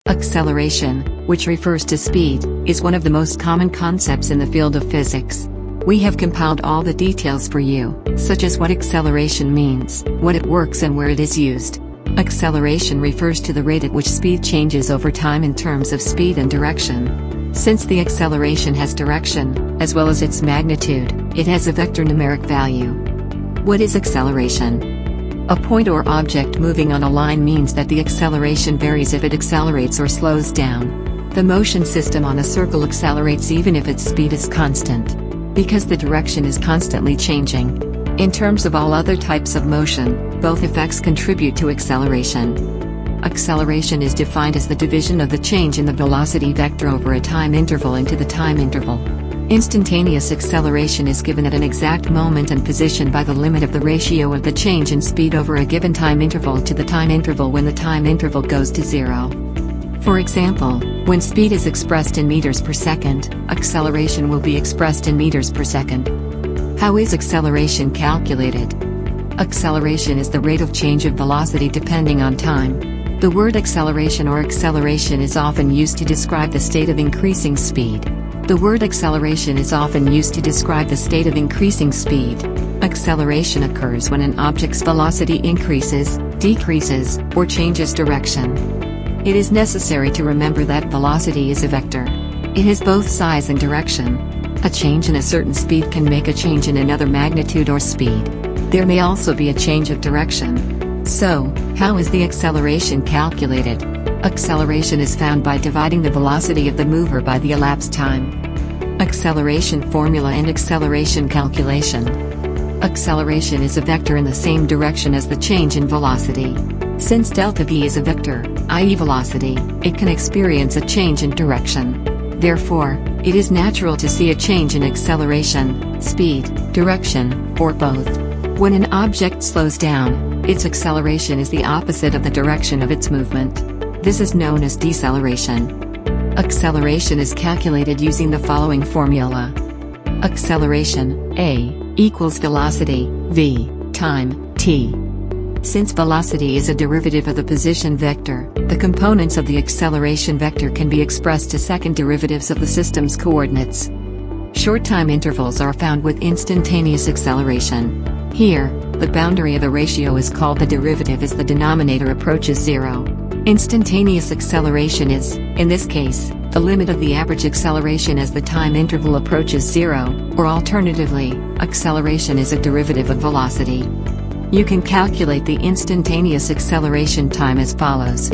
Acceleration, which refers to speed, is one of the most common concepts in the field of physics. We have compiled all the details for you, such as what acceleration means, what it works and where it is used. Acceleration refers to the rate at which speed changes over time in terms of speed and direction. Since the acceleration has direction, as well as its magnitude, it has a vector numeric value. What is acceleration? A point or object moving on a line means that the acceleration varies if it accelerates or slows down. The motion system on a circle accelerates even if its speed is constant, because the direction is constantly changing. In terms of all other types of motion, both effects contribute to acceleration. Acceleration is defined as the division of the change in the velocity vector over a time interval into the time interval. Instantaneous acceleration is given at an exact moment and position by the limit of the ratio of the change in speed over a given time interval to the time interval when the time interval goes to zero. For example, when speed is expressed in meters per second, acceleration will be expressed in meters per second. How is acceleration calculated? Acceleration is the rate of change of velocity depending on time. The word acceleration or acceleration is often used to describe the state of increasing speed. The word acceleration is often used to describe the state of increasing speed. Acceleration occurs when an object's velocity increases, decreases, or changes direction. It is necessary to remember that velocity is a vector. It has both size and direction. A change in a certain speed can make a change in another magnitude or speed. There may also be a change of direction. So, how is the acceleration calculated? Acceleration is found by dividing the velocity of the mover by the elapsed time. Acceleration formula and acceleration calculation. Acceleration is a vector in the same direction as the change in velocity. Since delta v is a vector, i.e. velocity, it can experience a change in direction. Therefore, it is natural to see a change in acceleration, speed, direction, or both. When an object slows down, its acceleration is the opposite of the direction of its movement. This is known as deceleration. Acceleration is calculated using the following formula. Acceleration, A, equals velocity, v, time, t. Since velocity is a derivative of the position vector, the components of the acceleration vector can be expressed as second derivatives of the system's coordinates. Short time intervals are found with instantaneous acceleration. Here, the boundary of a ratio is called the derivative as the denominator approaches zero. Instantaneous acceleration is, in this case, the limit of the average acceleration as the time interval approaches zero, or alternatively, acceleration is a derivative of velocity. You can calculate the instantaneous acceleration time as follows.